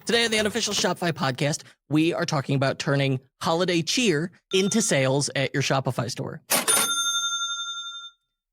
Today on the Unofficial Shopify podcast, we are talking about turning holiday cheer into sales at your Shopify store.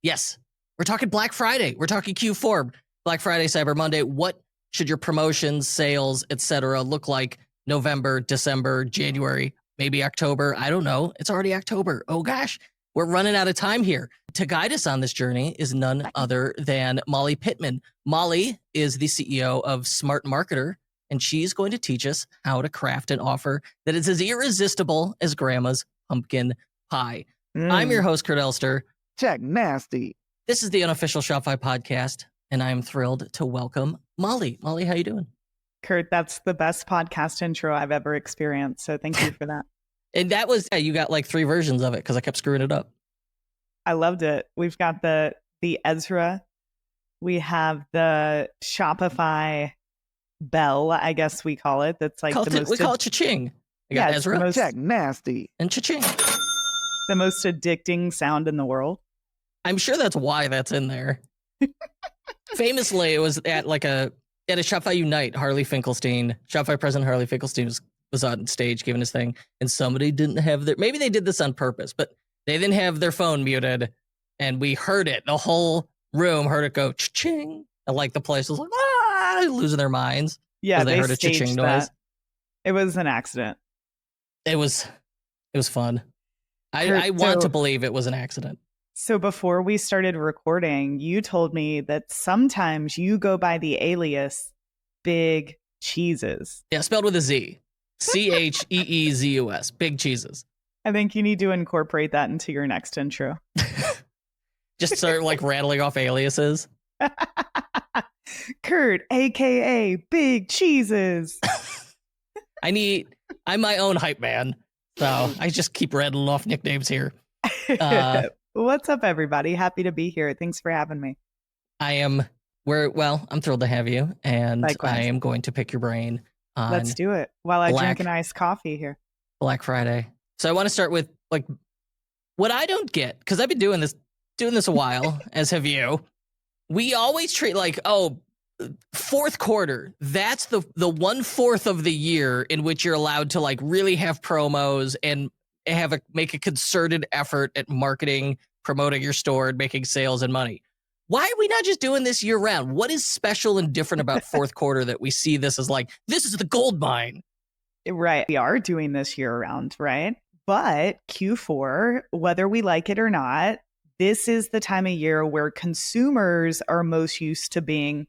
Yes, we're talking Black Friday. We're talking Q4, Black Friday, Cyber Monday. What should your promotions, sales, etc. look like November, December, January, maybe October? I don't know. It's already October. Oh gosh, we're running out of time here. To guide us on this journey is none other than Molly Pittman. Molly is the CEO of SmartMarketer, and she's going to teach us how to craft an offer that is as irresistible as grandma's pumpkin pie. I'm your host, Kurt Elster. Check nasty. This is the Unofficial Shopify podcast, and I am thrilled to welcome Molly. Molly, how you doing? Kurt, that's the best podcast intro I've ever experienced, so thank you for that. And that was, you got like 3 versions of it because I kept screwing it up. I loved it. We've got the Ezra. We have the Shopify bell, I guess we call it. That's like we call it cha-ching. I got Ezra. Check nasty. And cha-ching. The most addicting sound in the world. I'm sure that's why that's in there. Famously, it was at a Shopify Unite. Shopify president Harley Finkelstein was on stage giving his thing, and somebody didn't have maybe they did this on purpose, but they didn't have their phone muted, and we heard it. The whole room heard it go cha-ching, and like the place was like losing their minds. Yeah, they heard a cha-ching noise. It was an accident. It was fun. I want to believe it was an accident. So before we started recording, you told me that sometimes you go by the alias Big Cheeses. Yeah, spelled with a Z. Cheezus. Big Cheeses. I think you need to incorporate that into your next intro. Just start rattling off aliases. Kurt, aka Big Cheeses. I'm my own hype man, so I just keep rattling off nicknames here. What's up, everybody? Happy to be here. Thanks for having me. I'm thrilled to have you, and likewise. I am going to pick your brain on Let's do it while I drink an iced coffee here. Black Friday. So I want to start with what I don't get, because I've been doing this a while, as have you. We always treat fourth quarter, that's the 1/4 of the year in which you're allowed to really have promos and make a concerted effort at marketing, promoting your store, and making sales and money. Why are we not just doing this year round? What is special and different about fourth quarter that we see this as this is the gold mine? Right. We are doing this year round, right? But Q4, whether we like it or not, this is the time of year where consumers are most used to being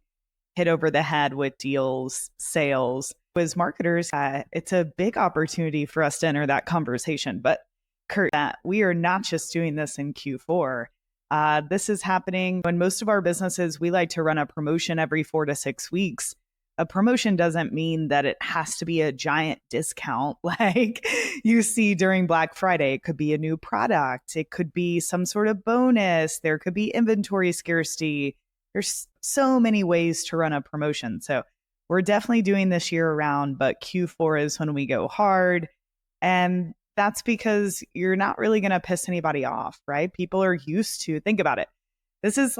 hit over the head with deals, sales. As marketers, it's a big opportunity for us to enter that conversation. But Kurt, we are not just doing this in Q4. This is happening when most of our businesses, we like to run a promotion every 4 to 6 weeks. A promotion doesn't mean that it has to be a giant discount like you see during Black Friday. It could be a new product. It could be some sort of bonus. There could be inventory scarcity. There's so many ways to run a promotion. So we're definitely doing this year round, but Q4 is when we go hard. And that's because you're not really going to piss anybody off, right? People are used to, think about it. This is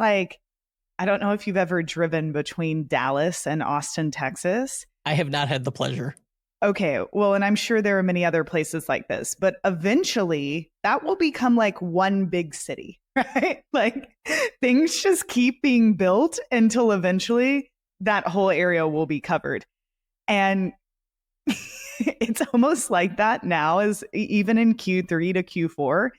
I don't know if you've ever driven between Dallas and Austin, Texas. I have not had the pleasure. Okay, well, and I'm sure there are many other places like this, but eventually that will become one big city, right? Things just keep being built until eventually that whole area will be covered. And it's almost like that now, as even in Q3 to Q4.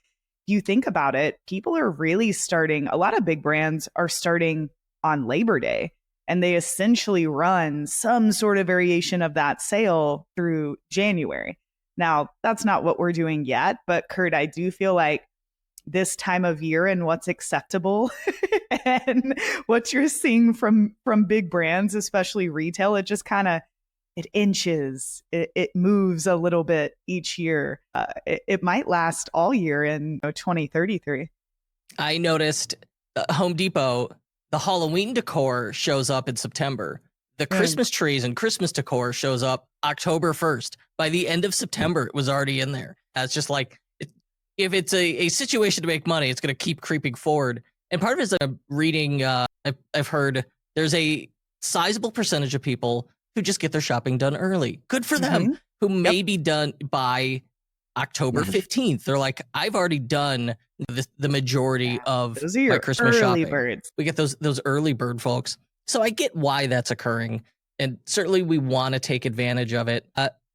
You think about it, people are really starting, a lot of big brands are starting on Labor Day, and they essentially run some sort of variation of that sale through January. Now, that's not what we're doing yet, but Kurt, I do feel like this time of year and what's acceptable and what you're seeing from big brands, especially retail, it just kind of it inches, it moves a little bit each year. It might last all year in 2033. I noticed Home Depot, the Halloween decor shows up in September. The Christmas trees and Christmas decor shows up October 1st. By the end of September, it was already in there. It's just if it's a situation to make money, it's going to keep creeping forward. And part of it is that I'm reading, I've heard there's a sizable percentage of people who just get their shopping done early. Good for them. Who may be done by October 15th. They're like, I've already done the majority of those are my your Christmas early shopping. birds. We get those early bird folks. So I get why that's occurring. And certainly we want to take advantage of it.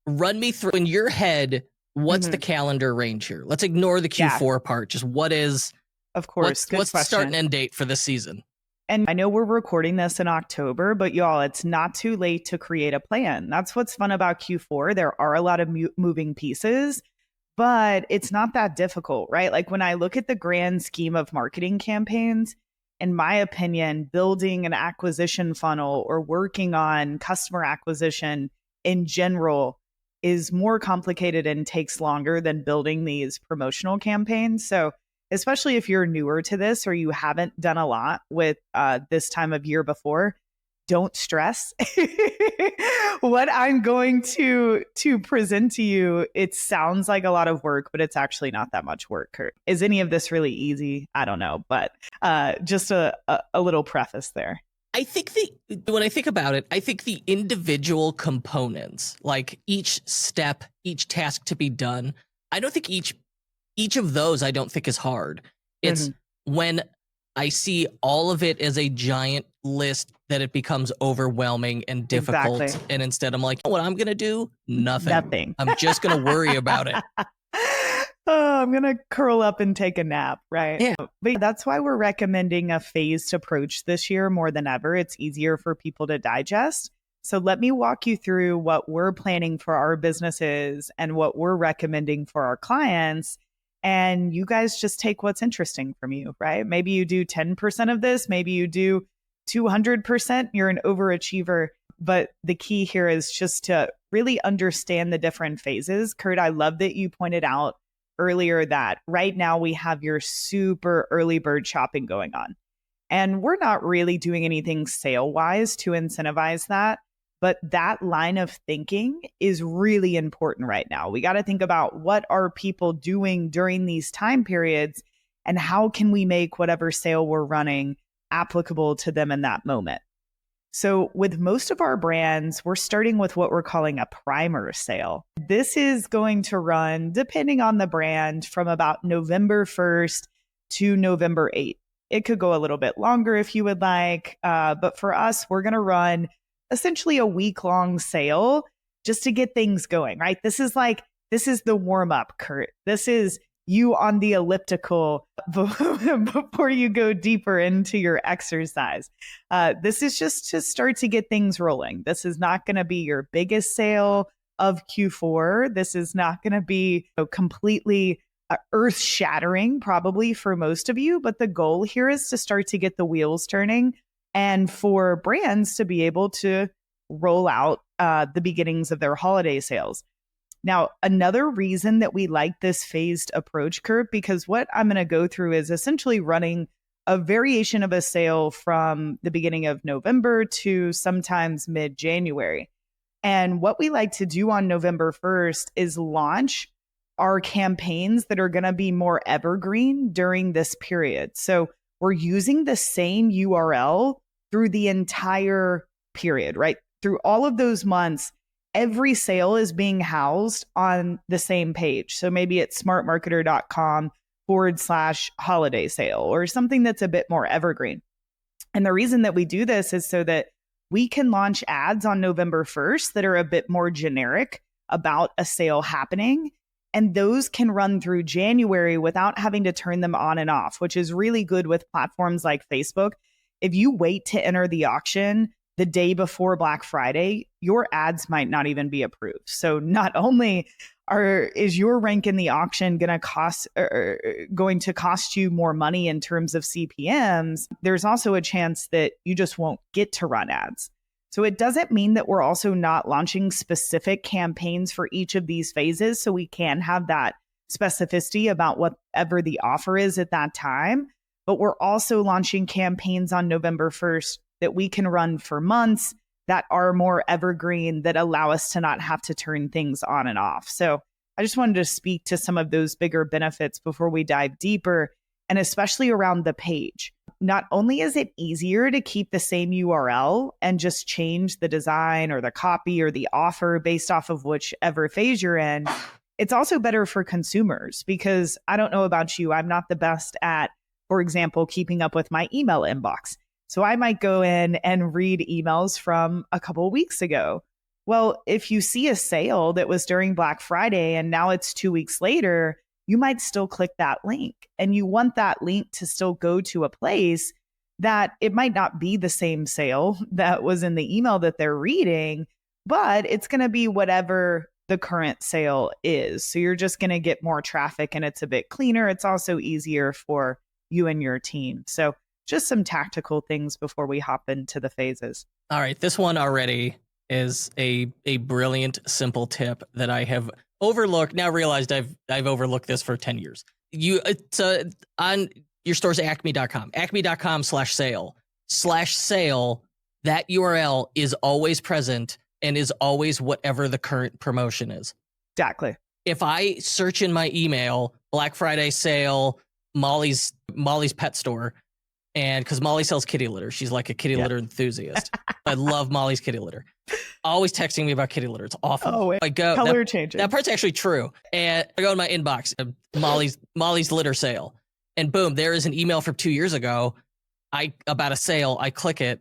Run me through in your head, what's the calendar range here? Let's ignore the Q4 part. Just what is, of course, what's the start and end date for this season? And I know we're recording this in October, but y'all, it's not too late to create a plan. That's what's fun about Q4. There are a lot of moving pieces, but it's not that difficult, right? Like when I look at the grand scheme of marketing campaigns, in my opinion, building an acquisition funnel or working on customer acquisition in general is more complicated and takes longer than building these promotional campaigns. So especially if you're newer to this or you haven't done a lot with this time of year before, don't stress. What I'm going to present to you, it sounds like a lot of work, but it's actually not that much work, Kurt. Is any of this really easy? I don't know, but just a little preface there. I think when I think about it, I think the individual components, like each step, each task to be done, I don't think each of those I don't think is hard. It's when I see all of it as a giant list that it becomes overwhelming and difficult. Exactly. And instead I'm like, what I'm going to do? Nothing. I'm just going to worry about it. Oh, I'm going to curl up and take a nap, right? Yeah. But that's why we're recommending a phased approach this year more than ever. It's easier for people to digest. So let me walk you through what we're planning for our businesses and what we're recommending for our clients. And you guys just take what's interesting from you, right? Maybe you do 10% of this. Maybe you do 200%. You're an overachiever. But the key here is just to really understand the different phases. Kurt, I love that you pointed out earlier that right now we have your super early bird shopping going on. And we're not really doing anything sale-wise to incentivize that. But that line of thinking is really important right now. We got to think about what are people doing during these time periods and how can we make whatever sale we're running applicable to them in that moment. So with most of our brands, we're starting with what we're calling a primer sale. This is going to run, depending on the brand, from about November 1st to November 8th. It could go a little bit longer if you would like, but for us, we're going to run essentially a week-long sale just to get things going, right? This is the warm-up, Kurt. This is you on the elliptical before you go deeper into your exercise. This is just to start to get things rolling. This is not going to be your biggest sale of Q4. This is not going to be completely earth-shattering probably for most of you, but the goal here is to start to get the wheels turning and for brands to be able to roll out the beginnings of their holiday sales. Now, another reason that we like this phased approach, Kurt, because what I'm going to go through is essentially running a variation of a sale from the beginning of November to sometimes mid-January. And what we like to do on November 1st is launch our campaigns that are going to be more evergreen during this period. So we're using the same URL through the entire period, right? Through all of those months, every sale is being housed on the same page. So maybe it's smartmarketer.com/holiday sale or something that's a bit more evergreen. And the reason that we do this is so that we can launch ads on November 1st that are a bit more generic about a sale happening. And those can run through January without having to turn them on and off, which is really good with platforms like Facebook. If you wait to enter the auction the day before Black Friday, your ads might not even be approved. So not only is your rank in the auction going to cost you more money in terms of CPMs, there's also a chance that you just won't get to run ads. So it doesn't mean that we're also not launching specific campaigns for each of these phases, so we can have that specificity about whatever the offer is at that time. But we're also launching campaigns on November 1st that we can run for months that are more evergreen, that allow us to not have to turn things on and off. So I just wanted to speak to some of those bigger benefits before we dive deeper, and especially around the page. not only is it easier to keep the same URL and just change the design or the copy or the offer based off of whichever phase you're in, it's also better for consumers because I don't know about you, I'm not the best at, for example, keeping up with my email inbox. So I might go in and read emails from a couple of weeks ago. Well, if you see a sale that was during Black Friday and now it's 2 weeks later, you might still click that link. And you want that link to still go to a place that it might not be the same sale that was in the email that they're reading, but it's going to be whatever the current sale is. So you're just going to get more traffic and it's a bit cleaner. It's also easier for you and your team. So just some tactical things before we hop into the phases. All right. This one already is a brilliant, simple tip that I have overlooked. Now realized I've overlooked this for 10 years. It's on your store's acme.com, acme.com/sale. That URL is always present and is always whatever the current promotion is. Exactly. If I search in my email, Black Friday sale, Molly's pet store, and because Molly sells kitty litter, she's like a kitty litter enthusiast. I love Molly's kitty litter. Always texting me about kitty litter. It's awful. Oh, wait. I go, color changing. That part's actually true. And I go in my inbox, Molly's litter sale, and boom, there is an email from 2 years ago. About a sale. I click it.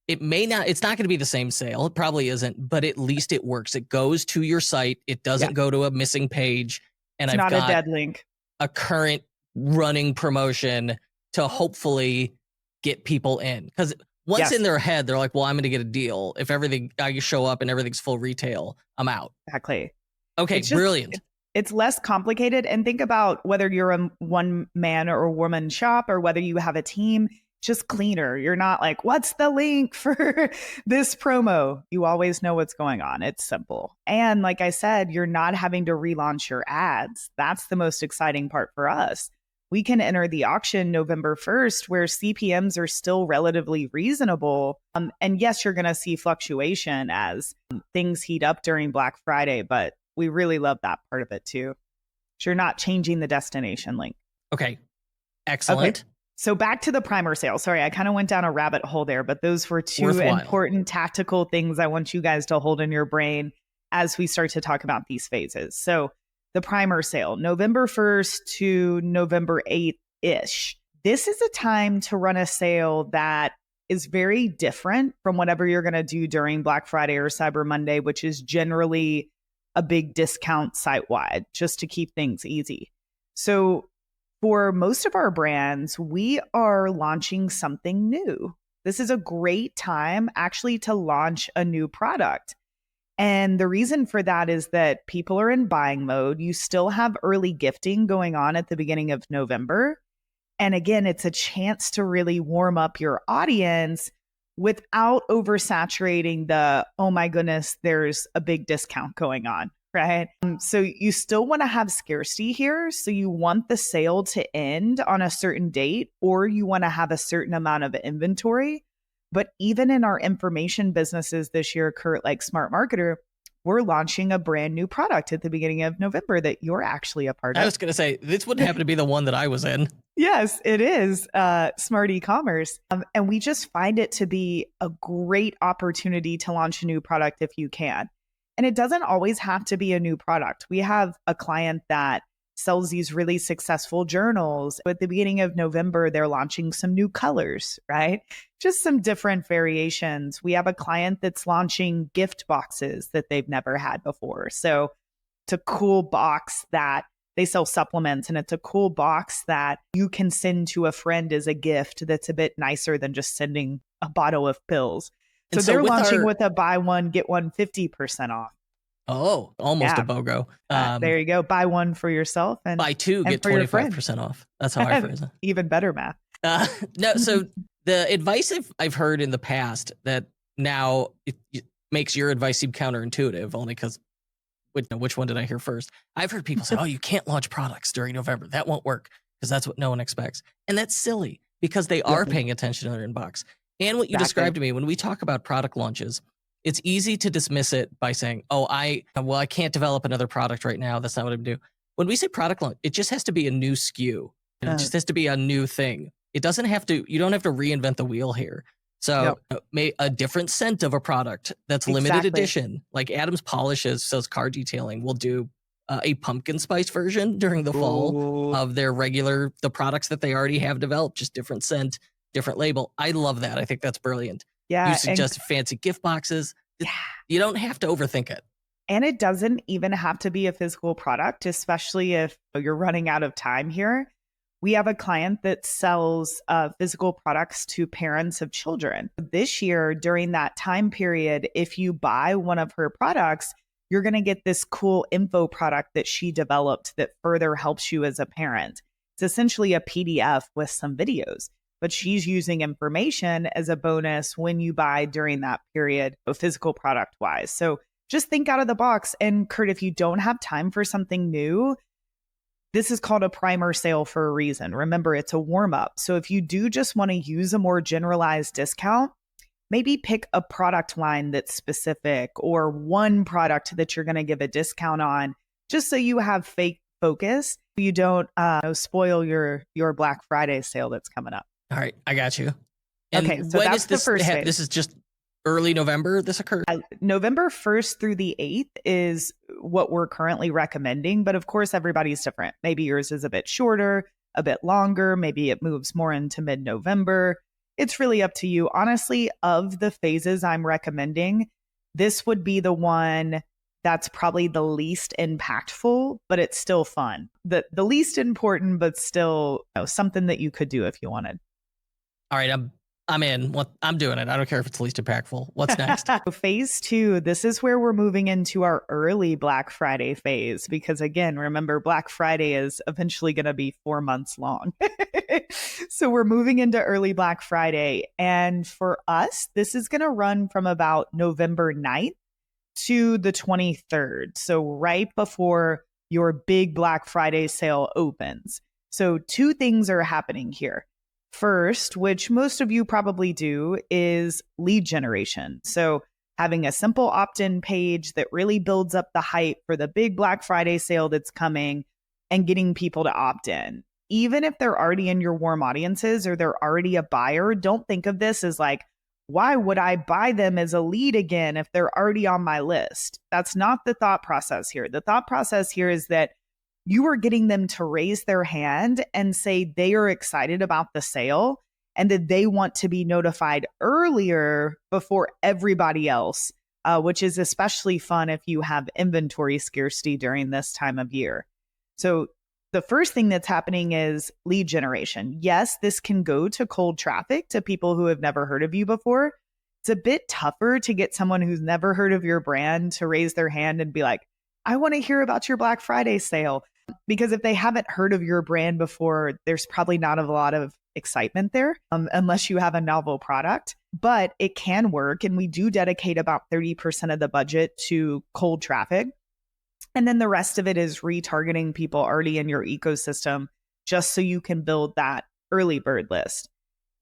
It's not going to be the same sale. It probably isn't, but at least it works. It goes to your site. It doesn't go to a missing page. And it's I've not got a dead link. A current running promotion to hopefully get people in. Because once in their head, they're like, well, I'm going to get a deal. If I show up and everything's full retail, I'm out. Exactly. Okay, brilliant. It's less complicated. And think about whether you're a one man or woman shop or whether you have a team. Just cleaner. You're not like, what's the link for this promo? You always know what's going on. It's simple. And like I said, you're not having to relaunch your ads. That's the most exciting part for us. We can enter the auction November 1st where CPMs are still relatively reasonable. And yes, you're going to see fluctuation as things heat up during Black Friday, but we really love that part of it too. So you're not changing the destination link. Okay. Excellent. Okay. So back to the primer sale. Sorry, I kind of went down a rabbit hole there, but those were two important tactical things I want you guys to hold in your brain as we start to talk about these phases. So the primer sale, November 1st to November 8th-ish. This is a time to run a sale that is very different from whatever you're going to do during Black Friday or Cyber Monday, which is generally a big discount site-wide, just to keep things easy. So for most of our brands, we are launching something new. This is a great time actually to launch a new product. And the reason for that is that people are in buying mode. You still have early gifting going on at the beginning of November. And again, it's a chance to really warm up your audience without oversaturating the, oh my goodness, there's a big discount going on. Right. So you still want to have scarcity here. So you want the sale to end on a certain date, or you want to have a certain amount of inventory. But even in our information businesses this year, Kurt, like SmartMarketer, we're launching a brand new product at the beginning of November that you're actually a part of. I was going to say, this wouldn't happen to be the one that I was in. Yes, it is Smart E-commerce. And we just find it to be a great opportunity to launch a new product if you can. And it doesn't always have to be a new product. We have a client that sells these really successful journals. At the beginning of November, they're launching some new colors, right? Just some different variations. We have a client that's launching gift boxes that they've never had before. So it's a cool box that they sell supplements, and it's a cool box that you can send to a friend as a gift that's a bit nicer than just sending a bottle of pills. So they're launching with a buy one, get one 50% off. Oh, almost a BOGO. There you go. Buy one for yourself and buy two, get 25% off. That's how I phrase it. Even better math. No, so the advice I've heard in the past that now it makes your advice seem counterintuitive, only because which one did I hear first? I've heard people say, oh, you can't launch products during November. That won't work because that's what no one expects. And that's silly because they are paying attention to their inbox. And what you described to me, when we talk about product launches, it's easy to dismiss it by saying, oh, I can't develop another product right now. That's not what I'm doing. When we say product launch, it just has to be a new SKU. It just has to be a new thing. It doesn't have to, you don't have to reinvent the wheel here. So a different scent of a product that's limited edition, like Adam's Polishes sells car detailing, will do a pumpkin spice version during the fall of their the products that they already have developed, just different scent, different label. I love that. I think that's brilliant. Yeah. You suggest fancy gift boxes. Yeah. You don't have to overthink it. And it doesn't even have to be a physical product, especially if you're running out of time here. We have a client that sells physical products to parents of children. This year, during that time period, if you buy one of her products, you're going to get this cool info product that she developed that further helps you as a parent. It's essentially a PDF with some videos, but she's using information as a bonus when you buy during that period, physical product wise. So just think out of the box. And Kurt, if you don't have time for something new, this is called a primer sale for a reason. Remember, it's a warm up. So if you do just want to use a more generalized discount, maybe pick a product line that's specific or one product that you're going to give a discount on, just so you have fake focus. You don't spoil your Black Friday sale that's coming up. All right, I got you. And okay, so that's the first phase. This is just early November this occurred? November 1st through the 8th is what we're currently recommending. But of course, everybody's different. Maybe yours is a bit shorter, a bit longer. Maybe it moves more into mid-November. It's really up to you. Honestly, of the phases I'm recommending, this would be the one that's probably the least impactful, but it's still fun. The least important, but still something that you could do if you wanted. All right, I'm in. I'm doing it. I don't care if it's least impactful. What's next? Phase 2, this is where we're moving into our early Black Friday phase. Because again, remember, Black Friday is eventually going to be 4 months long. So we're moving into early Black Friday. And for us, this is going to run from about November 9th to the 23rd. So right before your big Black Friday sale opens. So 2 things are happening here. First, which most of you probably do, is lead generation. So having a simple opt-in page that really builds up the hype for the big Black Friday sale that's coming and getting people to opt in. Even if they're already in your warm audiences or they're already a buyer, don't think of this as like, why would I buy them as a lead again if they're already on my list? That's not the thought process here. The thought process here is that you are getting them to raise their hand and say they are excited about the sale and that they want to be notified earlier before everybody else, which is especially fun if you have inventory scarcity during this time of year. So the first thing that's happening is lead generation. Yes, this can go to cold traffic to people who have never heard of you before. It's a bit tougher to get someone who's never heard of your brand to raise their hand and be like, I want to hear about your Black Friday sale. Because if they haven't heard of your brand before, there's probably not a lot of excitement there unless you have a novel product. But it can work. And we do dedicate about 30% of the budget to cold traffic. And then the rest of it is retargeting people already in your ecosystem just so you can build that early bird list.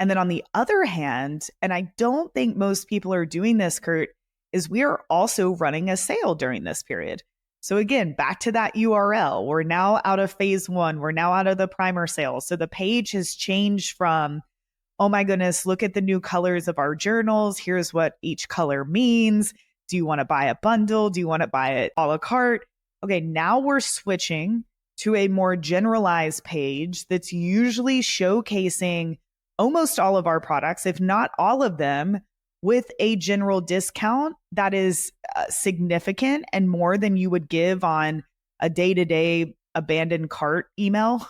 And then on the other hand, and I don't think most people are doing this, Kurt, is we are also running a sale during this period. So again, back to that URL, we're now out of phase 1. We're now out of the primer sale. So the page has changed from, oh my goodness, look at the new colors of our journals. Here's what each color means. Do you want to buy a bundle? Do you want to buy it a la carte? Okay, now we're switching to a more generalized page that's usually showcasing almost all of our products, if not all of them, with a general discount that is significant and more than you would give on a day-to-day abandoned cart email,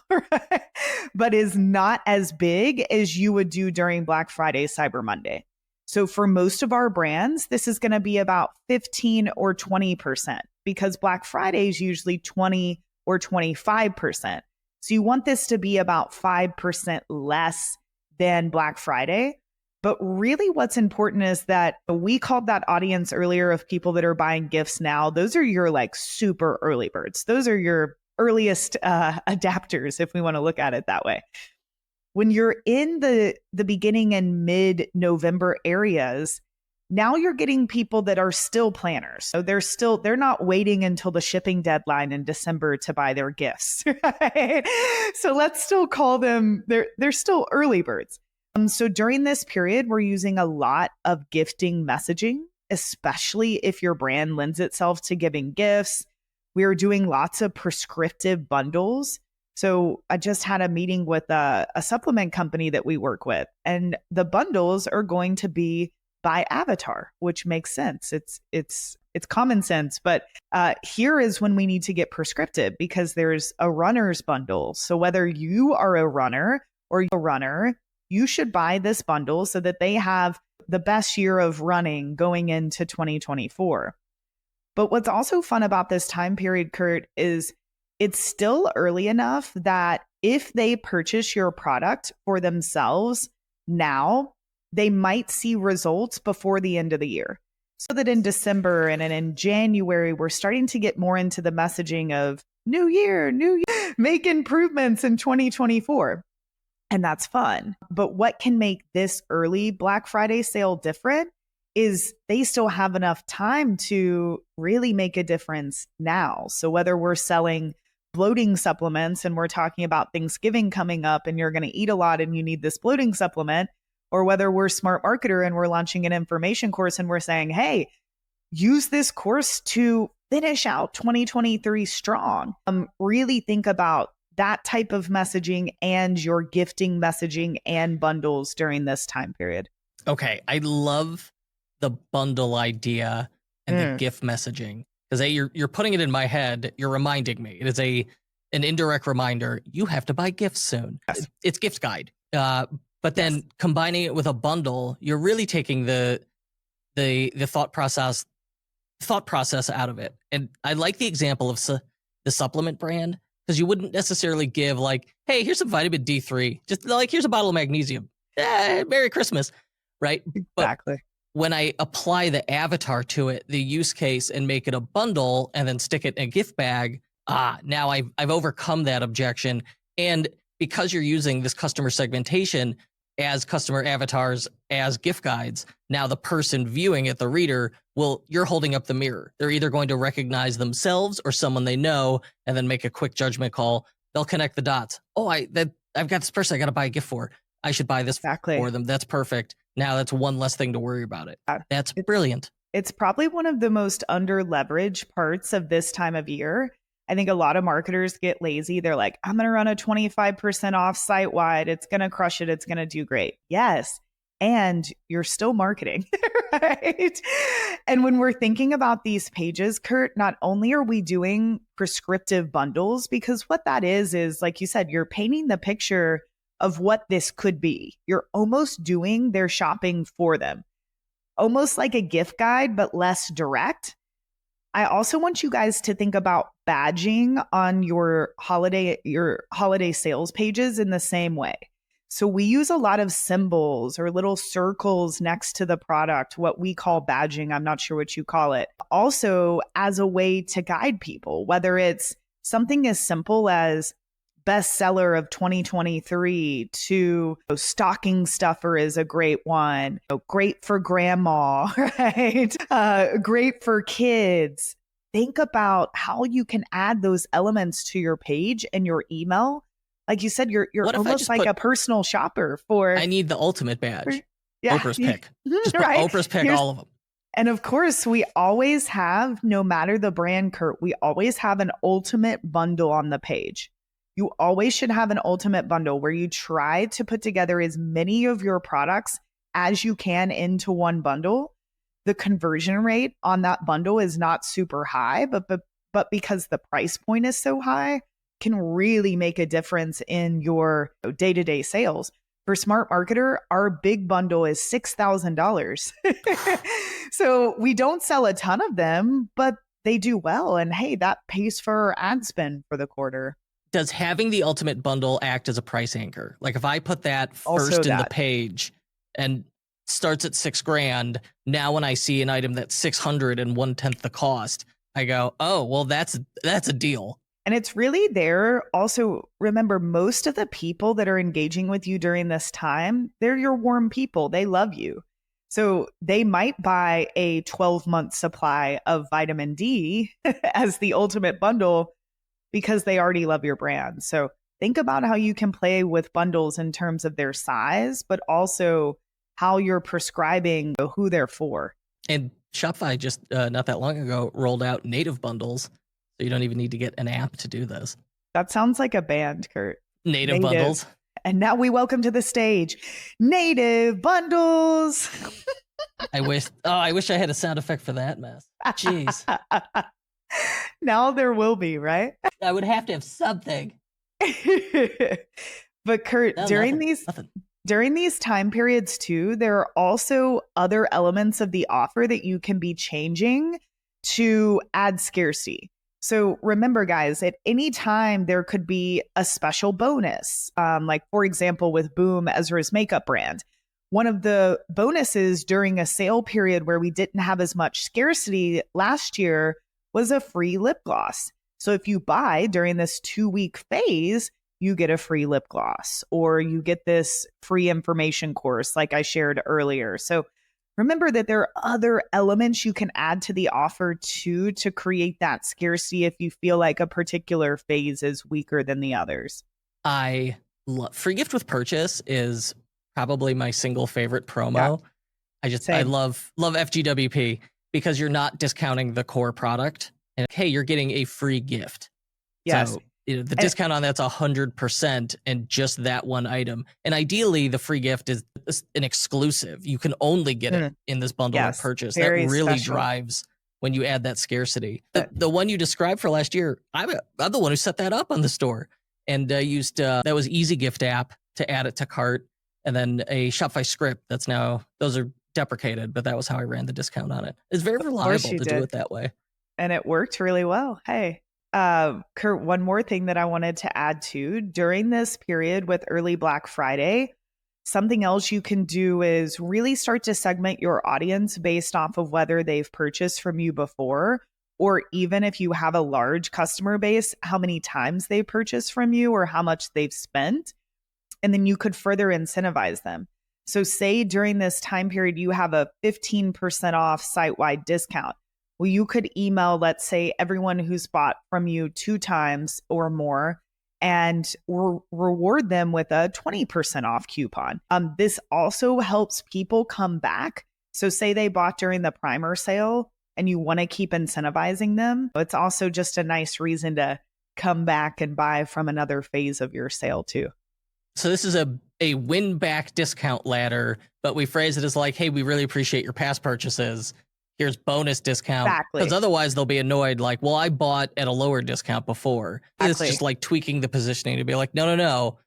but is not as big as you would do during Black Friday, Cyber Monday. So for most of our brands, this is going to be about 15 or 20% because Black Friday is usually 20 or 25%. So you want this to be about 5% less than Black Friday. But really what's important is that we called that audience earlier of people that are buying gifts now. Those are your like super early birds. Those are your earliest adapters, if we want to look at it that way. When you're in the beginning and mid-November areas, Now you're getting people that are still planners. So they're not waiting until the shipping deadline in December to buy their gifts. Right? So let's still call them, they're still early birds. So during this period, we're using a lot of gifting messaging, especially if your brand lends itself to giving gifts. We're doing lots of prescriptive bundles. So I just had a meeting with a supplement company that we work with, and the bundles are going to be by avatar, which makes sense. It's common sense, but here is when we need to get prescriptive because there's a runner's bundle. So whether you are a runner or a runner, you should buy this bundle so that they have the best year of running going into 2024. But what's also fun about this time period, Kurt, is it's still early enough that if they purchase your product for themselves now, they might see results before the end of the year. So that in December and in January, we're starting to get more into the messaging of new year, make improvements in 2024. And that's fun. But what can make this early Black Friday sale different is they still have enough time to really make a difference now. So whether we're selling bloating supplements and we're talking about Thanksgiving coming up and you're going to eat a lot and you need this bloating supplement, or whether we're SmartMarketer and we're launching an information course and we're saying, hey, use this course to finish out 2023 strong. Really think about that type of messaging and your gifting messaging and bundles during this time period. Okay, I love the bundle idea and the gift messaging because you're putting it in my head. You're reminding me. It is an indirect reminder. You have to buy gifts soon. Yes. It's gift guide. But then combining it with a bundle, you're really taking the thought process out of it. And I like the example of the supplement brand because you wouldn't necessarily give like, hey, here's some vitamin D3. Just like, here's a bottle of magnesium. Merry Christmas, right? Exactly. But when I apply the avatar to it, the use case, and make it a bundle and then stick it in a gift bag, now I've overcome that objection. And because you're using this customer segmentation as customer avatars, as gift guides, now the person viewing it, the reader, you're holding up the mirror. They're either going to recognize themselves or someone they know and then make a quick judgment call. They'll connect the dots. Oh, I've got this person I got to buy a gift for. I should buy this for them. That's perfect. Now that's one less thing to worry about it. That's brilliant. It's probably one of the most under-leveraged parts of this time of year. I think a lot of marketers get lazy. They're like, I'm going to run a 25% off site-wide. It's going to crush it. It's going to do great. Yes. And you're still marketing, right? And when we're thinking about these pages, Kurt, not only are we doing prescriptive bundles, because what that is like you said, you're painting the picture of what this could be. You're almost doing their shopping for them, almost like a gift guide, but less direct. I also want you guys to think about badging on your holiday sales pages in the same way. So we use a lot of symbols or little circles next to the product, what we call badging. I'm not sure what you call it. Also as a way to guide people, whether it's something as simple as bestseller of 2023 to stocking stuffer is a great one. Great for grandma, right? Great for kids. Think about how you can add those elements to your page and your email. Like you said, you're almost like a personal shopper for. I need the ultimate badge. Oprah's pick. Just put Right? Oprah's pick, all of them. And of course, we always have, no matter the brand, Kurt, we always have an ultimate bundle on the page. You always should have an ultimate bundle where you try to put together as many of your products as you can into one bundle. The conversion rate on that bundle is not super high, but because the price point is so high, can really make a difference in your day-to-day sales. For SmartMarketer, our big bundle is $6,000. So we don't sell a ton of them, but they do well. And hey, that pays for our ad spend for the quarter. Does having the ultimate bundle act as a price anchor? Like if I put that first in the page and starts at $6,000, now when I see an item that's $600 and 1/10 the cost, I go, oh, well, that's a deal. And it's really there. Also, remember, most of the people that are engaging with you during this time, they're your warm people. They love you. So they might buy a 12-month supply of vitamin D as the ultimate bundle because they already love your brand. So think about how you can play with bundles in terms of their size, but also how you're prescribing who they're for. And Shopify just not that long ago rolled out native bundles. So you don't even need to get an app to do this. That sounds like a band, Kurt. Native bundles. And now we welcome to the stage Native Bundles. I wish I had a sound effect for that mess. Jeez. Now there will be, right? I would have to have something. But Kurt, No, during nothing. these time periods too, there are also other elements of the offer that you can be changing to add scarcity. So remember, guys, at any time there could be a special bonus. Like, for example, with Boom, Ezra's makeup brand. One of the bonuses during a sale period where we didn't have as much scarcity last year was a free lip gloss. So if you buy during this 2-week phase, you get a free lip gloss or you get this free information course like I shared earlier. So remember that there are other elements you can add to the offer too to create that scarcity if you feel like a particular phase is weaker than the others. I love free gift with purchase is probably my single favorite promo. Yeah. I love FGWP because you're not discounting the core product. And hey, you're getting a free gift. Yes. So the discount on that's 100% and just that one item. And ideally, the free gift is an exclusive. You can only get it in this bundle of purchase. That really drives when you add that scarcity. The one you described for last year, I'm the one who set that up on the store and used that was Easy Gift app to add it to cart, and then a Shopify script that's now those are deprecated, but that was how I ran the discount on it. It's very reliable to do it that way, and it worked really well. Hey. Kurt, one more thing that I wanted to add to during this period with early Black Friday, something else you can do is really start to segment your audience based off of whether they've purchased from you before, or even if you have a large customer base, how many times they purchased from you or how much they've spent. And then you could further incentivize them. So say during this time period, you have a 15% off site-wide discount. Well, you could email, let's say, everyone who's bought from you 2 times or more and reward them with a 20% off coupon. This also helps people come back. So say they bought during the primer sale and you want to keep incentivizing them. It's also just a nice reason to come back and buy from another phase of your sale too. So this is a win back discount ladder, but we phrase it as like, hey, we really appreciate your past purchases. Here's bonus discount. Exactly. Because otherwise they'll be annoyed like, well, I bought at a lower discount before. Exactly. It's just like tweaking the positioning to be like, no.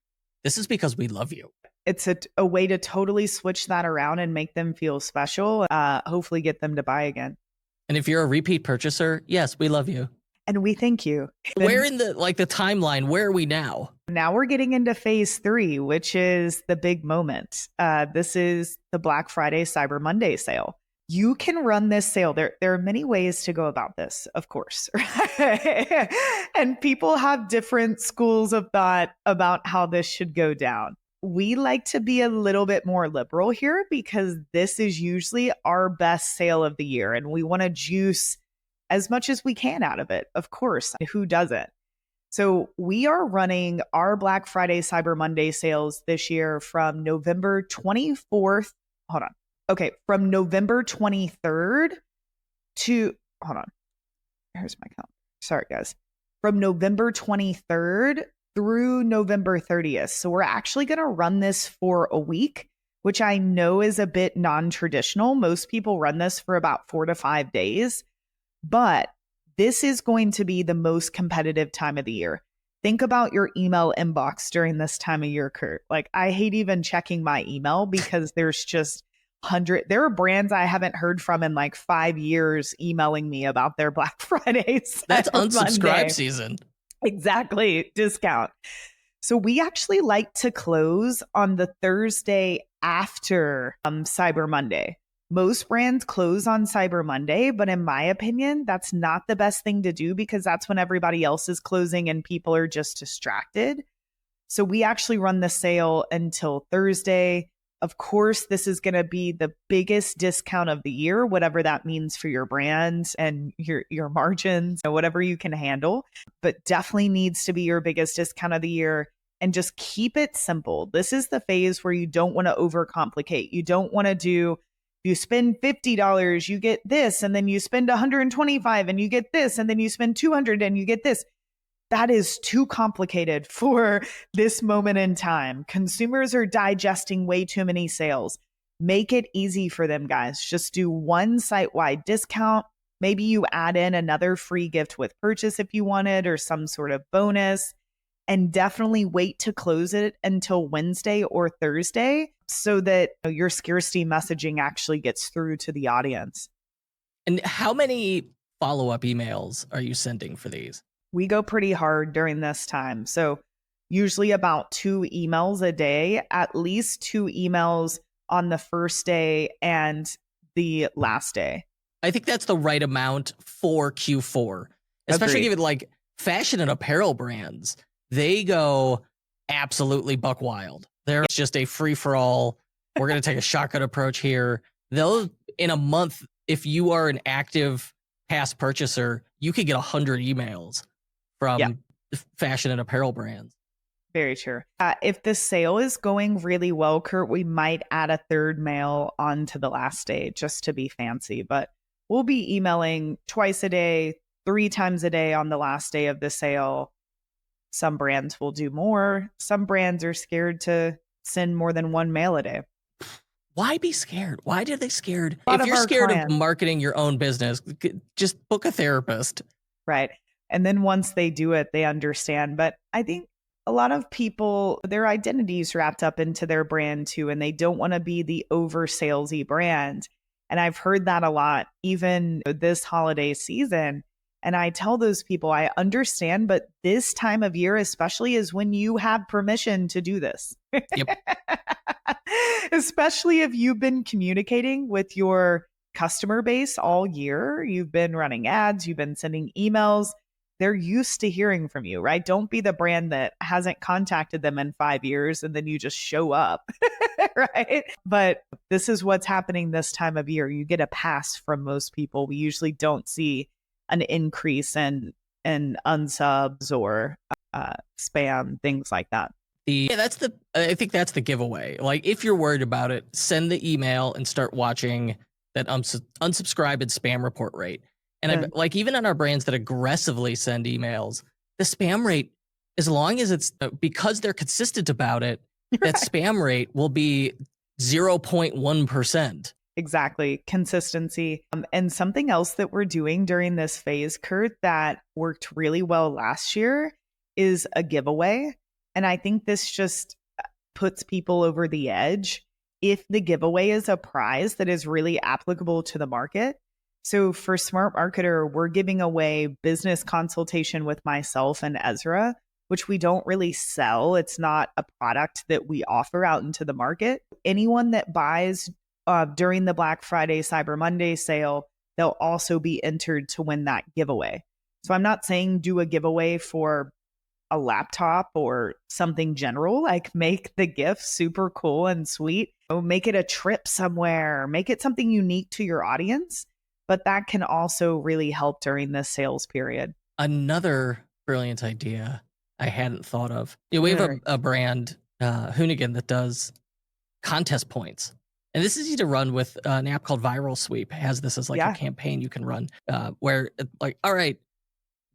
This is because we love you. It's a way to totally switch that around and make them feel special. Hopefully get them to buy again. And if you're a repeat purchaser, yes, we love you. And we thank you. Where in the timeline, where are we now? Now we're getting into phase 3, which is the big moment. This is the Black Friday, Cyber Monday sale. You can run this sale. There are many ways to go about this, of course. And people have different schools of thought about how this should go down. We like to be a little bit more liberal here because this is usually our best sale of the year. And we want to juice as much as we can out of it. Of course, who doesn't? So we are running our Black Friday, Cyber Monday sales this year from November 24th. Hold on. Okay, from November 23rd to, hold on, here's my count. Sorry, guys. From November 23rd through November 30th. So we're actually going to run this for a week, which I know is a bit non-traditional. Most people run this for about 4 to 5 days, but this is going to be the most competitive time of the year. Think about your email inbox during this time of year, Kurt. Like, I hate even checking my email because there's just there are brands I haven't heard from in like 5 years emailing me about their Black Fridays. That's unsubscribe season. Exactly. Discount. So we actually like to close on the Thursday after Cyber Monday. Most brands close on Cyber Monday, but in my opinion, that's not the best thing to do because that's when everybody else is closing and people are just distracted. So we actually run the sale until Thursday. Of course, this is going to be the biggest discount of the year, whatever that means for your brand and your margins, whatever you can handle, but definitely needs to be your biggest discount of the year. And just keep it simple. This is the phase where you don't want to overcomplicate. You don't want to do, you spend $50, you get this, and then you spend $125 and you get this, and then you spend $200 and you get this. That is too complicated for this moment in time. Consumers are digesting way too many sales. Make it easy for them, guys. Just do one site-wide discount. Maybe you add in another free gift with purchase if you wanted, or some sort of bonus. And definitely wait to close it until Wednesday or Thursday so that your scarcity messaging actually gets through to the audience. And how many follow-up emails are you sending for these? We go pretty hard during this time. So usually about 2 emails a day, at least 2 emails on the first day and the last day. I think that's the right amount for Q4, especially given like fashion and apparel brands. They go absolutely buck wild. There's just a free for all. We're going to take a shotgun approach here. They'll, in a month, if you are an active past purchaser, you could get 100 emails from fashion and apparel brands. Very true. If the sale is going really well, Kurt, we might add a third mail onto the last day just to be fancy. But we'll be emailing twice a day, 3 times a day on the last day of the sale. Some brands will do more. Some brands are scared to send more than 1 mail a day. Why be scared? Why are they scared? If you're scared of marketing your own business, just book a therapist. Right. And then once they do it, they understand. But I think a lot of people, their identity's wrapped up into their brand too, and they don't want to be the over salesy brand. And I've heard that a lot, even this holiday season. And I tell those people, I understand, but this time of year especially is when you have permission to do this. Yep. Especially if you've been communicating with your customer base all year. You've been running ads, you've been sending emails. They're used to hearing from you, right? Don't be the brand that hasn't contacted them in 5 years and then you just show up, right? But this is what's happening this time of year. You get a pass from most people. We usually don't see an increase in unsubs or spam, things like that. I think that's the giveaway. Like, if you're worried about it, send the email and start watching that unsubscribe and spam report rate. And like, even on our brands that aggressively send emails, the spam rate, as long as it's because they're consistent about it, that spam rate will be 0.1%. Exactly. Consistency. And something else that we're doing during this phase, Kurt, that worked really well last year is a giveaway. And I think this just puts people over the edge if the giveaway is a prize that is really applicable to the market. So for SmartMarketer, we're giving away business consultation with myself and Ezra, which we don't really sell. It's not a product that we offer out into the market. Anyone that buys during the Black Friday, Cyber Monday sale, they'll also be entered to win that giveaway. So I'm not saying do a giveaway for a laptop or something general, like make the gift super cool and sweet. Make it a trip somewhere, make it something unique to your audience. But that can also really help during this sales period. Another brilliant idea I hadn't thought of. We have a brand, Hoonigan, that does contest points. And this is easy to run with an app called Viral Sweep. It has this as like a campaign you can run where like, all right,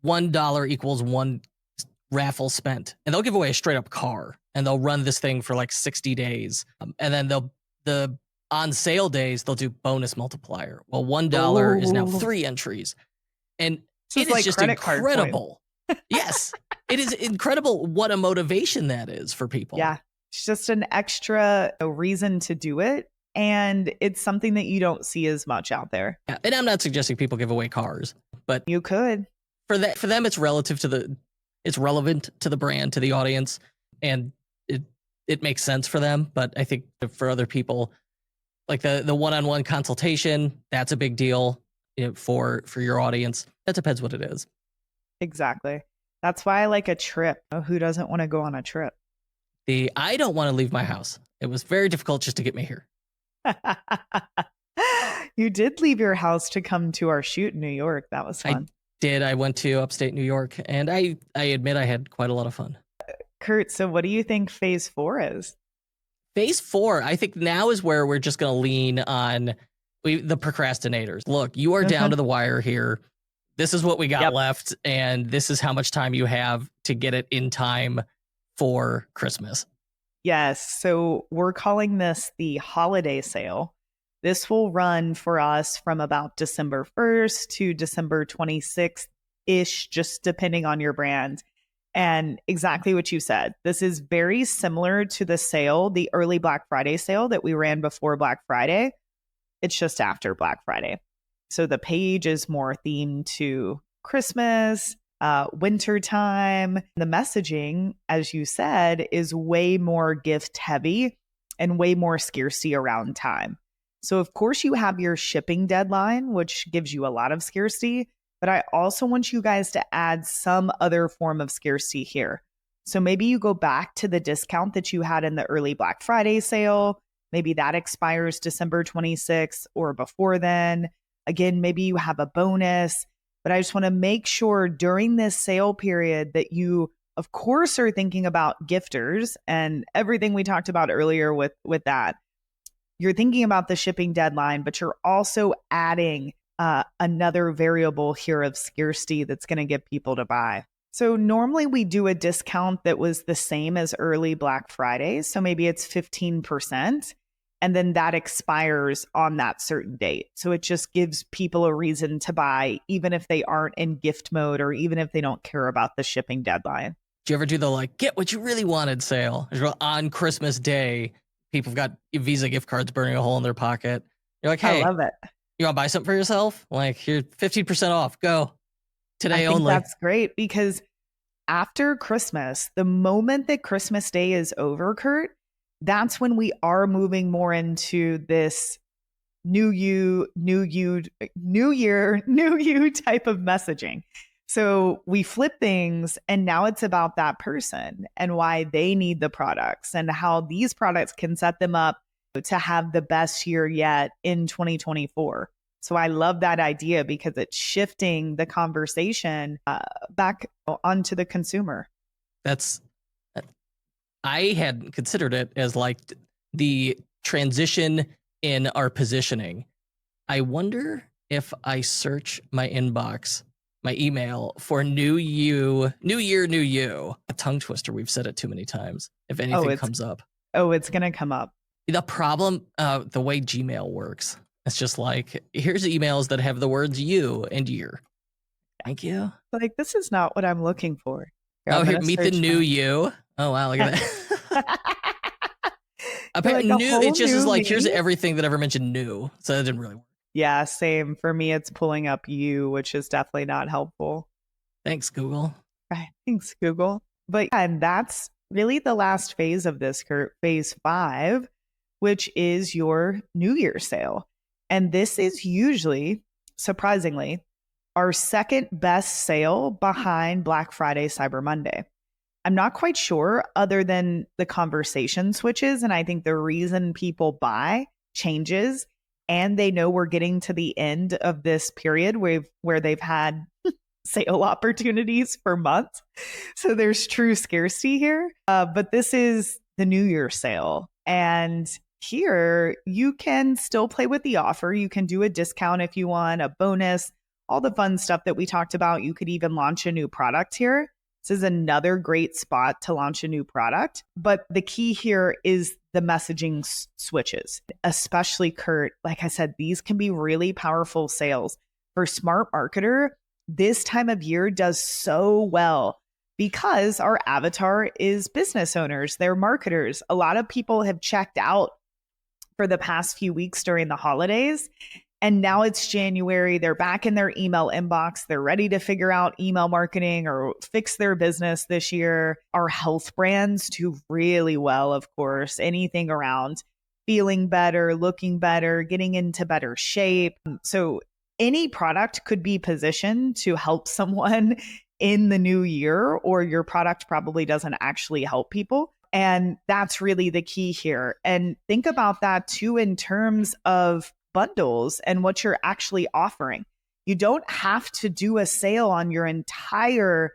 $1 equals 1 raffle spent. And they'll give away a straight up car and they'll run this thing for like 60 days. And then the on sale days, they'll do bonus multiplier. Well, $1 is now 3 entries. And it is just incredible. Yes, it is incredible what a motivation that is for people. Yeah, it's just an extra reason to do it. And it's something that you don't see as much out there. Yeah, and I'm not suggesting people give away cars, but you could. For them, it's relevant to the brand, to the audience, and it makes sense for them. But I think for other people, like the one-on-one consultation, that's a big deal for your audience. That depends what it is. Exactly. That's why I like a trip. Who doesn't want to go on a trip? I don't want to leave my house. It was very difficult just to get me here. You did leave your house to come to our shoot in New York. That was fun. I went to upstate New York, and I admit I had quite a lot of fun. Kurt, so what do you think phase 4 is? Phase 4, I think now is where we're just going to lean on the procrastinators. Look, you are down to the wire here. This is what we got left, and this is how much time you have to get it in time for Christmas. Yes, so we're calling this the holiday sale. This will run for us from about December 1st to December 26th-ish, just depending on your brand. And exactly what you said. This is very similar to the sale, the early Black Friday sale that we ran before Black Friday. It's just after Black Friday. So the page is more themed to Christmas, winter time. The messaging, as you said, is way more gift heavy and way more scarcity around time. So of course you have your shipping deadline, which gives you a lot of scarcity, but I also want you guys to add some other form of scarcity here. So maybe you go back to the discount that you had in the early Black Friday sale. Maybe that expires December 26th or before then. Again, maybe you have a bonus, but I just want to make sure during this sale period that you, of course, are thinking about gifters and everything we talked about earlier with that. You're thinking about the shipping deadline, but you're also adding another variable here of scarcity that's going to get people to buy. So normally we do a discount that was the same as early Black Friday. So maybe it's 15%. And then that expires on that certain date. So it just gives people a reason to buy, even if they aren't in gift mode or even if they don't care about the shipping deadline. Do you ever do the get what you really wanted sale? On Christmas Day, people have got Visa gift cards burning a hole in their pocket. You're like, hey, I love it. You want to buy something for yourself? You're 15% off. Go. Today only. That's great because after Christmas, the moment that Christmas Day is over, Kurt, that's when we are moving more into this new year, new you type of messaging. So we flip things and now it's about that person and why they need the products and how these products can set them up to have the best year yet in 2024. So I love that idea because it's shifting the conversation back onto the consumer. I had considered it as the transition in our positioning. I wonder if I search my inbox, my email for new year, new you. A tongue twister. We've said it too many times. If anything comes up. Oh, it's going to come up. The problem, the way Gmail works, it's just here's emails that have the words you and year. Thank you. This is not what I'm looking for. Here, meet the new you. Oh, wow, look at that. New, it just is here's everything that ever mentioned new. So that didn't really work. Yeah, same. For me, it's pulling up you, which is definitely not helpful. Thanks, Google. Right. Thanks, Google. But and that's really the last phase of this, Kurt, phase 5, which is your New Year sale. And this is usually, surprisingly, our second best sale behind Black Friday, Cyber Monday. I'm not quite sure other than the conversation switches. And I think the reason people buy changes and they know we're getting to the end of this period where they've had sale opportunities for months. So there's true scarcity here. But this is the New Year sale. And here you can still play with the offer. You can do a discount if you want, a bonus, all the fun stuff that we talked about. You could even launch a new product here. This is another great spot to launch a new product. But the key here is the messaging switches, especially Kurt. Like I said, these can be really powerful sales. For SmartMarketer, this time of year does so well because our avatar is business owners. They're marketers. A lot of people have checked out for the past few weeks during the holidays. And now it's January. They're back in their email inbox. They're ready to figure out email marketing or fix their business this year. Our health brands do really well, of course. Anything around feeling better, looking better, getting into better shape. So any product could be positioned to help someone in the new year, or your product probably doesn't actually help people. And that's really the key here. And think about that too in terms of bundles and what you're actually offering. You don't have to do a sale on your entire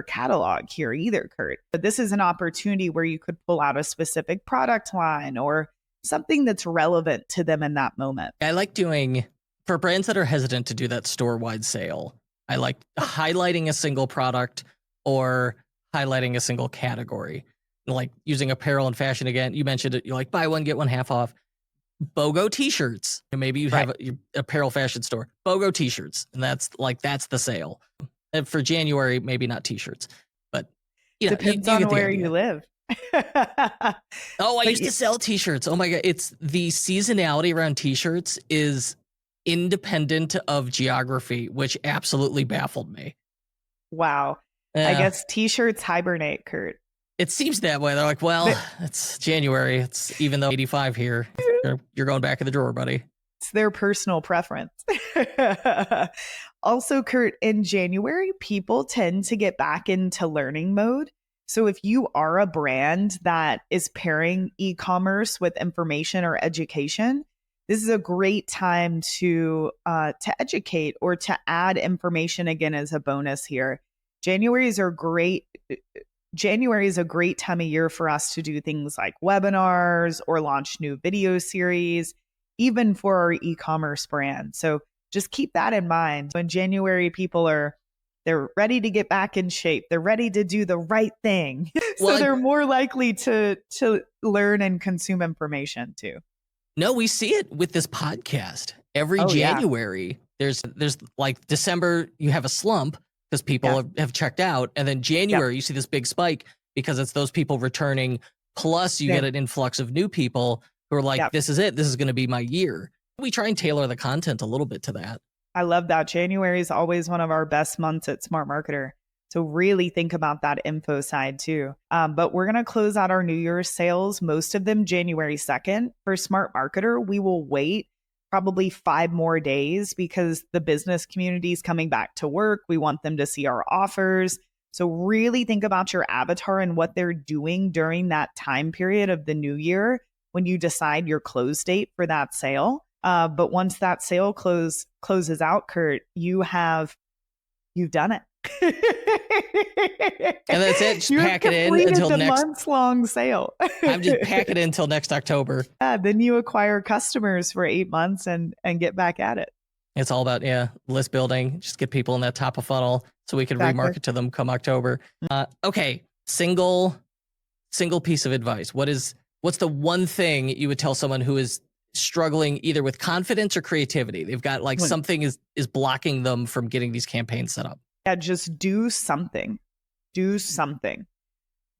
catalog here either, Kurt. But this is an opportunity where you could pull out a specific product line or something that's relevant to them in that moment. I like doing, for brands that are hesitant to do that store-wide sale, I like highlighting a single product or highlighting a single category. Like using apparel and fashion again. You mentioned it. You like buy one, get one half off. BOGO t-shirts. Maybe you have your apparel fashion store. BOGO t-shirts. And that's the sale. And for January, maybe not t-shirts. But depends on where you live. Oh, I used to sell t-shirts. Oh my God. It's the seasonality around t-shirts is independent of geography, which absolutely baffled me. Wow. I guess t-shirts hibernate, Kurt. It seems that way. They're like, well, it's January. It's even though 85 here, you're going back in the drawer, buddy. It's their personal preference. Also, Kurt, in January, people tend to get back into learning mode. So if you are a brand that is pairing e-commerce with information or education, this is a great time to educate or to add information again as a bonus here. January is a great time of year for us to do things like webinars or launch new video series, even for our e-commerce brand. So just keep that in mind. In January, they're ready to get back in shape. They're ready to do the right thing. So they're more likely to learn and consume information too. No, we see it with this podcast. Every January, there's like December, you have a slump because people have checked out. And then January, you see this big spike because it's those people returning. Plus, you get an influx of new people who are like, this is it. This is going to be my year. We try and tailor the content a little bit to that. I love that. January is always one of our best months at SmartMarketer. So really think about that info side too. But we're going to close out our New Year's sales, most of them January 2nd. For SmartMarketer, we will wait probably 5 more days because the business community is coming back to work. We want them to see our offers. So really think about your avatar and what they're doing during that time period of the new year when you decide your close date for that sale. But once that sale closes out, Kurt, you've done it. And that's it. Just pack it in until the next months-long sale. I'm just packing it until next October. Then you acquire customers for 8 months and get back at it. It's all about list building. Just get people in that top of funnel so we can remarket to them come October. Okay, single piece of advice. What's the one thing you would tell someone who is struggling either with confidence or creativity? They've got like something is blocking them from getting these campaigns set up. Yeah, just do something. Do something.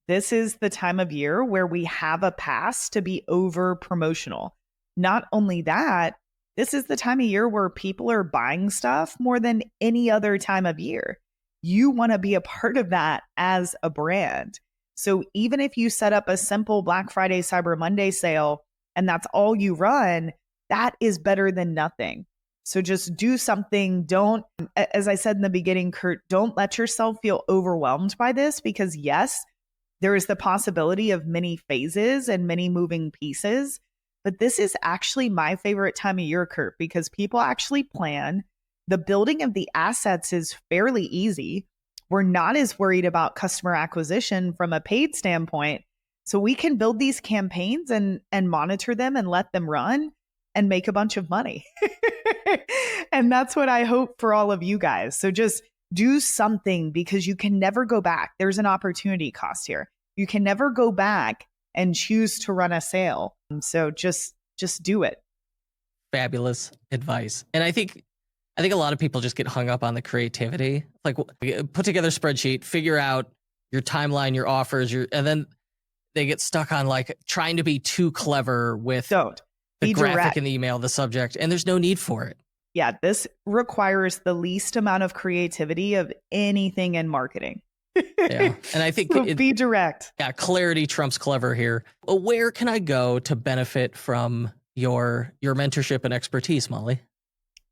This is the time of year where we have a pass to be over promotional. Not only that, this is the time of year where people are buying stuff more than any other time of year. You want to be a part of that as a brand. So even if you set up a simple Black Friday, Cyber Monday sale, and that's all you run, that is better than nothing. So just do something. Don't, as I said in the beginning, Kurt, don't let yourself feel overwhelmed by this because yes, there is the possibility of many phases and many moving pieces, but this is actually my favorite time of year, Kurt, because people actually plan. The building of the assets is fairly easy. We're not as worried about customer acquisition from a paid standpoint. So we can build these campaigns and monitor them and let them run and make a bunch of money. And that's what I hope for all of you guys. So just do something because you can never go back. There's an opportunity cost here. You can never go back and choose to run a sale. So just do it. Fabulous advice. And I think a lot of people just get hung up on the creativity. Like put together a spreadsheet, figure out your timeline, your offers, and then they get stuck on like trying to be too clever with the graphic in the email, the subject, and there's no need for it. Yeah, this requires the least amount of creativity of anything in marketing. Yeah, and I think so be direct. Yeah, clarity trumps clever here. Where can I go to benefit from your mentorship and expertise, Molly?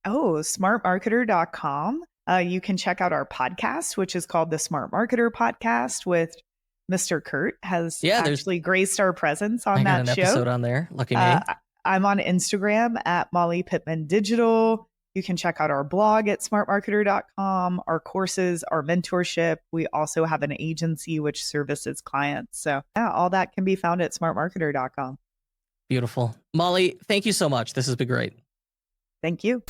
Oh, smartmarketer.com. You can check out our podcast, which is called the SmartMarketer Podcast with Mr. Kurt has actually graced our presence on that show. I got an episode on there. Lucky me. I'm on Instagram at Molly Pittman Digital. You can check out our blog at smartmarketer.com, our courses, our mentorship. We also have an agency which services clients. So yeah, all that can be found at smartmarketer.com. Beautiful. Molly, thank you so much. This has been great. Thank you.